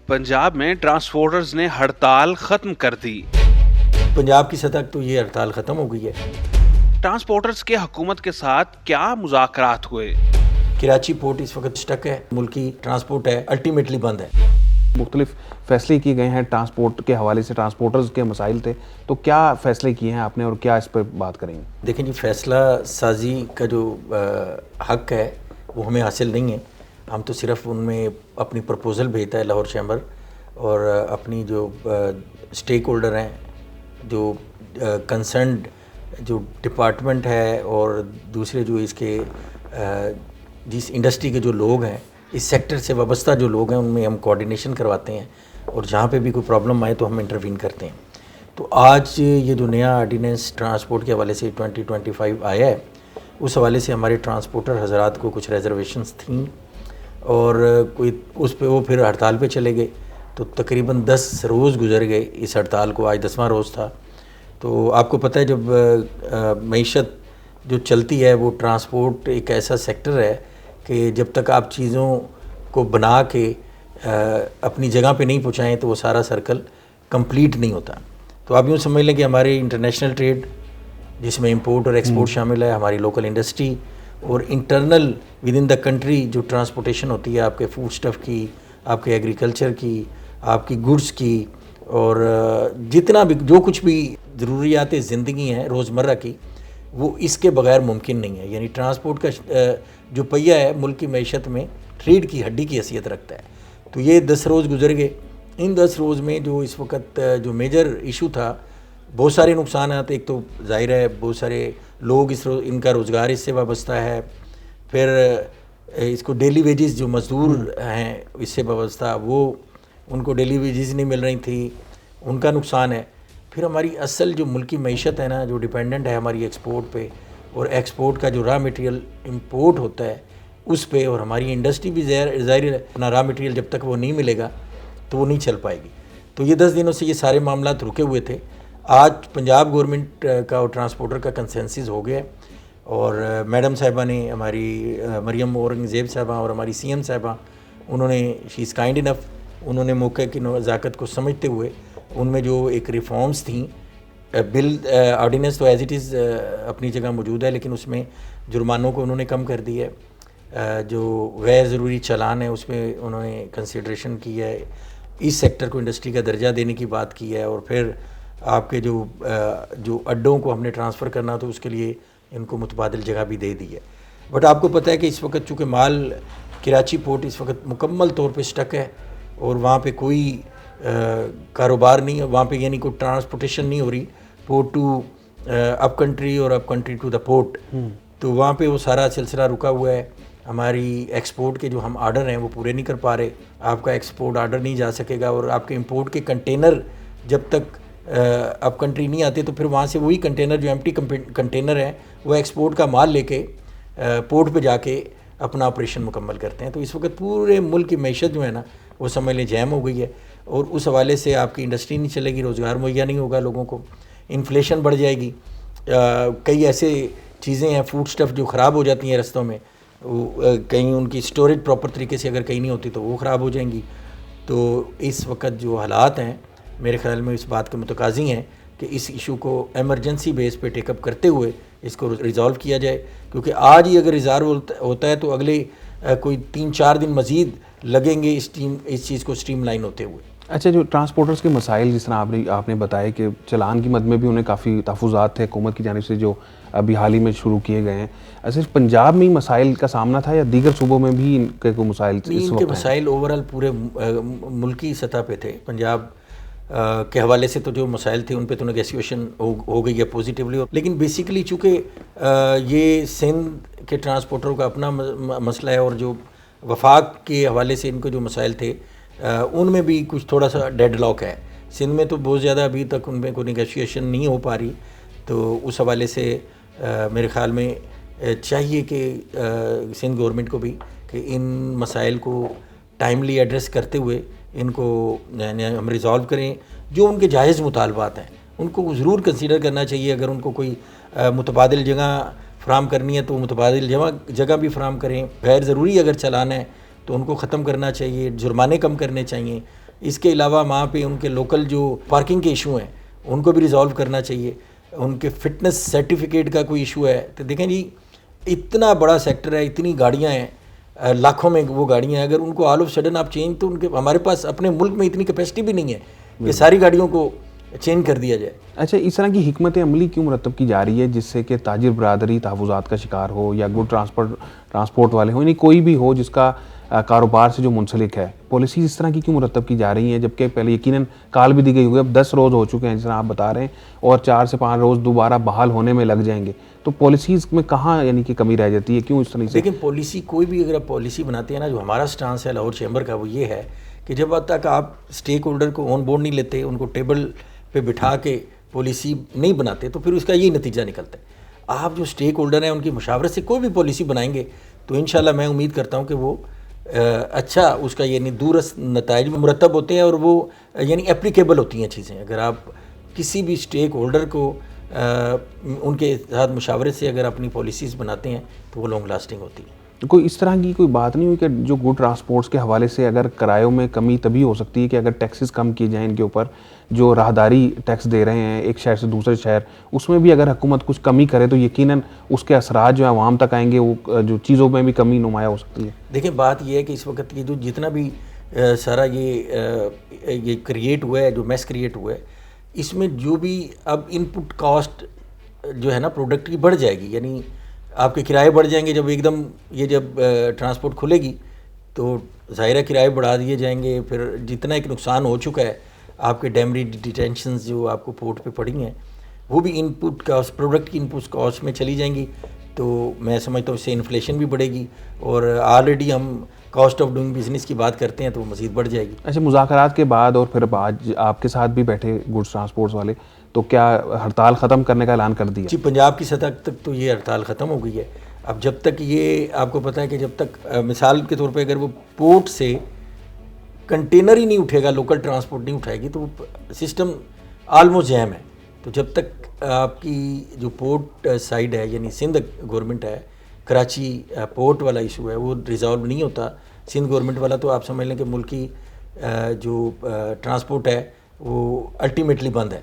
पंजाब में ट्रांसपोर्टर्स ने हड़ताल खत्म कर दी। पंजाब की सतह तो ये हड़ताल ख़त्म हो गई है। ट्रांसपोर्टर्स के हुकूमत के साथ क्या मुज़ाकरात हुए? कराची पोर्ट इस वक्त स्टक है, मुल्की ट्रांसपोर्ट है अल्टीमेटली बंद है। मुख्तलिफ फैसले किए गए हैं ट्रांसपोर्ट के हवाले से, ट्रांसपोर्टर्स के मसाइल थे, तो क्या फ़ैसले किए हैं आपने और क्या इस पर बात करेंगे? देखें जी, फ़ैसला साजी का जो हक है वो हमें हासिल नहीं है। हम तो सिर्फ उनमें अपनी प्रपोज़ल भेजता है लाहौर चैम्बर, और अपनी जो स्टेक होल्डर हैं, जो कंसर्न्ड जो डिपार्टमेंट है और दूसरे जो इसके जिस इंडस्ट्री के जो लोग हैं, इस सेक्टर से वाबस्ता जो लोग हैं, उनमें हम कोऑर्डिनेशन करवाते हैं और जहाँ पे भी कोई प्रॉब्लम आए तो हम इंटरवीन करते हैं। तो आज ये जो नया ऑर्डिनेंस ट्रांसपोर्ट के हवाले से 2025 आया है, उस हवाले से हमारे ट्रांसपोर्टर हजरात को कुछ रिजर्वेशंस थी और कोई उस पे वो फिर हड़ताल पे चले गए। तो तकरीबन 10 रोज़ गुजर गए इस हड़ताल को, आज 10वां रोज़ था। तो आपको पता है जब मईशत जो चलती है, वो ट्रांसपोर्ट एक ऐसा सेक्टर है कि जब तक आप चीज़ों को बना के अपनी जगह पे नहीं पहुँचाएँ तो वो सारा सर्कल कंप्लीट नहीं होता। तो आप यूँ समझ लें कि हमारे इंटरनेशनल ट्रेड, जिसमें इंपोर्ट और एक्सपोर्ट शामिल है, हमारी लोकल इंडस्ट्री और internal with in the country जो ट्रांसपोर्टेशन होती है, आपके फूड स्टफ़ की, आपके एग्रीकल्चर की, आपकी गुड्स की, और जितना भी जो कुछ भी ज़रूरियात ज़िंदगी हैं रोज़मर्रा की, वो इसके बगैर मुमकिन नहीं है। यानी ट्रांसपोर्ट का जो पहिया है मुल्क की मईशत में रीढ़ की हड्डी की हैसियत रखता है। तो ये 10 रोज़ गुजर गए। इन 10 रोज़ में जो इस वक्त जो मेजर इशू था, बहुत सारे नुकसान आते। एक तो ज़ाहिर है बहुत सारे लोग इनका रोज़गार इससे वाबस्ता है, फिर इसको डेली वेजेस जो मज़दूर हैं इससे वाबस्ता, वो उनको डेली वेजेस नहीं मिल रही थी, उनका नुकसान है। फिर हमारी असल जो मुल्की मईशत है ना, जो डिपेंडेंट है हमारी एक्सपोर्ट पे, और एक्सपोर्ट का जो रॉ मटेरियल इंपोर्ट होता है उस पे, और हमारी इंडस्ट्री भी ज़ाहिर है अपना रॉ मटेरियल जब तक वो नहीं मिलेगा तो वो नहीं चल पाएगी। तो ये 10 दिनों से ये सारे मामला रुके हुए थे। आज पंजाब गवर्नमेंट का और ट्रांसपोर्टर का कंसेंसस हो गया, और मैडम साहिबा ने, हमारी मरियम औरंगज़ेब साहिबा और हमारी सीएम साहिबा, उन्होंने शी इज़ काइंड इनफ, उन्होंने मौके की नज़ाकत को समझते हुए उनमें जो एक रिफॉर्म्स थी, बिल ऑर्डिनेंस तो एज़ इट इज़ अपनी जगह मौजूद है, लेकिन उसमें जुर्मानों को उन्होंने कम कर दिया है, जो गैर ज़रूरी चालान है उसमें उन्होंने कंसिड्रेशन की है, इस सेक्टर को इंडस्ट्री का दर्जा देने की बात की है, और फिर आपके जो अड्डों को हमने ट्रांसफ़र करना तो उसके लिए इनको मुतबादिल जगह भी दे दी है। बट आपको पता है कि इस वक्त चूँकि माल कराची पोर्ट इस वक्त मुकम्मल तौर पे स्टक है और वहाँ पे कोई कारोबार नहीं है, वहाँ पे यानी कोई ट्रांसपोर्टेशन नहीं हो रही पोर्ट टू अप कंट्री और up country to the port. तो वहाँ पे वो सारा सिलसिला रुका हुआ है। हमारी एक्सपोर्ट के जो हम आर्डर हैं वो पूरे नहीं कर पा रहे, आपका एक्सपोर्ट आर्डर नहीं जा सकेगा, और आपके इंपोर्ट के कंटेनर जब तक अप कंट्री नहीं आते तो फिर वहाँ से वही कंटेनर जो एम्प्टी कंटेनर हैं वो एक्सपोर्ट का माल लेके पोर्ट पे जाके अपना ऑपरेशन मुकम्मल करते हैं। तो इस वक्त पूरे मुल्क की मईशत जो है ना, वो समझ लें जैम हो गई है, और उस हवाले से आपकी इंडस्ट्री नहीं चलेगी, रोज़गार मुहैया नहीं होगा लोगों को, इन्फ्लेशन बढ़ जाएगी। कई ऐसे चीज़ें हैं, फूड स्टफ़ जो ख़राब हो जाती हैं रस्तों में, कहीं उनकी स्टोरेज प्रॉपर तरीके से अगर कहीं नहीं होती तो वो ख़राब हो जाएंगी। तो इस वक्त जो हालात हैं मेरे ख़्याल में इस बात के मुतकाज़ी हैं कि इस इशू को एमरजेंसी बेस पे टेकअप करते हुए इसको रिज़ॉल्व किया जाए, क्योंकि आज ही अगर रिज़ॉल्व होता है तो अगले कोई 3-4 दिन मज़ीद लगेंगे इस चीज़ को स्ट्रीमलाइन होते हुए। अच्छा, जो ट्रांसपोर्टर्स के मसाइल जिस तरह आपने बताया कि चलान की मद में भी उन्हें काफ़ी तहफ़्फ़ुज़ात थे हुकूमत की जानिब से जो अभी हाल ही में शुरू किए गए हैं, सिर्फ पंजाब में ही मसाइल का सामना था या दीगर सूबों में भी इनके कोई मसाइल? इनके मसाइल ओवरऑल पूरे मुल्की सतह पे थे। पंजाब के हवाले से तो जो मसाइल थे उन पे तो नेगोशिएशन हो गई है पॉजिटिवली, लेकिन बेसिकली चूँकि ये सिंध के ट्रांसपोर्टरों का अपना मसला है, और जो वफाक के हवाले से इनको जो मसाइल थे उनमें भी कुछ थोड़ा सा डेडलॉक है। सिंध में तो बहुत ज़्यादा अभी तक उनमें कोई नेगोशिएशन नहीं हो पा रही, तो उस हवाले से मेरे ख़्याल में चाहिए कि सिंध गवर्नमेंट को भी कि इन मसाइल को टाइमली एड्रेस करते हुए इनको हम रिज़ॉल्व करें। जो उनके जायज़ मुतालबात हैं उनको ज़रूर कंसीडर करना चाहिए। अगर उनको कोई मुतबादिल जगह फ़राम करनी है तो मुतबादिल जगह भी फ़राम करें। गैर ज़रूरी अगर चलान है तो उनको ख़त्म करना चाहिए, जुर्माने कम करने चाहिए। اس کے علاوہ وہاں پہ ان کے لوکل جو پارکنگ کے ایشو ہیں ان کو بھی ریزالو کرنا چاہیے. ان کے فٹنس سرٹیفکیٹ کا کوئی ایشو ہے تو دیکھیں جی اتنا بڑا سیکٹر ہے, اتنی گاڑیاں ہیں, لاکھوں میں وہ گاڑیاں ہیں, اگر ان کو آل آف سڈن آپ چینج, تو ان کے ہمارے پاس اپنے ملک میں اتنی کیپیسٹی بھی نہیں ہے کہ ساری گاڑیوں کو چینج کر دیا جائے. اچھا, اس طرح کی حکمت عملی کیوں مرتب کی جا رہی ہے جس سے کہ تاجر برادری تحفظات کا شکار ہو یا گڈ ٹرانسپورٹ والے ہوں, یعنی کوئی بھی ہو جس کا کاروبار سے جو منسلک ہے, پالیسیز اس طرح کی کیوں مرتب کی جا رہی ہیں جبکہ پہلے یقیناً کال بھی دی گئی ہوئی ہے, اب 10 روز ہو چکے ہیں جس طرح آپ بتا رہے ہیں, اور 4 سے 5 روز دوبارہ بحال ہونے میں لگ جائیں گے, تو پالیسیز میں کہاں یعنی کہ کمی رہ جاتی ہے, کیوں اس طرح سے؟ لیکن پالیسی کوئی بھی اگر آپ پالیسی بناتے ہیں نا, جو ہمارا سٹانس ہے لاہور چیمبر کا وہ یہ ہے کہ جب تک آپ اسٹیک ہولڈر کو آن بورڈ نہیں لیتے, ان کو ٹیبل پہ بٹھا کے پالیسی نہیں بناتے, تو پھر اس کا یہی نتیجہ نکلتا ہے. آپ جو اسٹیک ہولڈر ہیں ان کی مشاورت سے کوئی بھی پالیسی بنائیں گے تو انشاءاللہ میں امید کرتا ہوں کہ وہ اچھا اس کا یعنی دورست نتائج مرتب ہوتے ہیں اور وہ یعنی اپلیکیبل ہوتی ہیں چیزیں. اگر آپ کسی بھی اسٹیک ہولڈر کو ان کے ساتھ مشاورت سے اگر اپنی پالیسیز بناتے ہیں تو وہ لانگ لاسٹنگ ہوتی ہیں. کوئی اس طرح کی کوئی بات نہیں ہوئی کہ جو گڈ ٹرانسپورٹس کے حوالے سے اگر کرایوں میں کمی تبھی ہو سکتی ہے کہ اگر ٹیکسز کم کیے جائیں ان کے اوپر, جو راہداری ٹیکس دے رہے ہیں ایک شہر سے دوسرے شہر, اس میں بھی اگر حکومت کچھ کمی کرے تو یقیناً اس کے اثرات جو ہیں عوام تک آئیں گے, وہ جو چیزوں میں بھی کمی نمایاں ہو سکتی ہے. دیکھیں بات یہ ہے کہ اس وقت یہ جو جتنا بھی سارا یہ کریٹ ہوا ہے, جو میس کریٹ ہوا ہے, اس میں جو بھی اب ان پٹ کاسٹ جو ہے نا پروڈکٹ کی بڑھ جائے گی, یعنی آپ کے کرائے بڑھ جائیں گے. جب ایک دم یہ جب ٹرانسپورٹ کھلے گی تو ظاہرہ کرائے بڑھا دیے جائیں گے. پھر جتنا ایک نقصان ہو چکا ہے, آپ کے ڈیمری ڈیٹینشنز جو آپ کو پورٹ پہ پڑی ہیں وہ بھی ان پٹ کاسٹ, پروڈکٹ کی ان پٹ کاسٹ میں چلی جائیں گی. تو میں سمجھتا ہوں اس سے انفلیشن بھی بڑھے گی, اور آلریڈی ہم کاسٹ آف ڈوئنگ بزنس کی بات کرتے ہیں تو وہ مزید بڑھ جائے گی. اچھا, مذاکرات کے بعد اور پھر آج آپ کے ساتھ بھی بیٹھے گڈس ٹرانسپورٹس والے, تو کیا ہڑتال ختم کرنے کا اعلان کر دیا؟ جی, پنجاب کی سطح تک تو یہ ہڑتال ختم ہو گئی ہے. اب جب تک یہ آپ کو پتہ ہے کہ جب تک مثال کے طور پہ اگر وہ پورٹ سے کنٹینر ہی نہیں اٹھے گا, لوکل ٹرانسپورٹ نہیں اٹھائے گی, تو وہ سسٹم آلموسٹ جیم ہے. تو جب تک آپ کی جو پورٹ سائڈ ہے یعنی سندھ گورنمنٹ ہے, کراچی پورٹ والا ایشو ہے وہ ریزالو نہیں ہوتا سندھ گورنمنٹ والا, تو آپ سمجھ لیں کہ ملکی جو ٹرانسپورٹ ہے وہ الٹیمیٹلی بند ہے.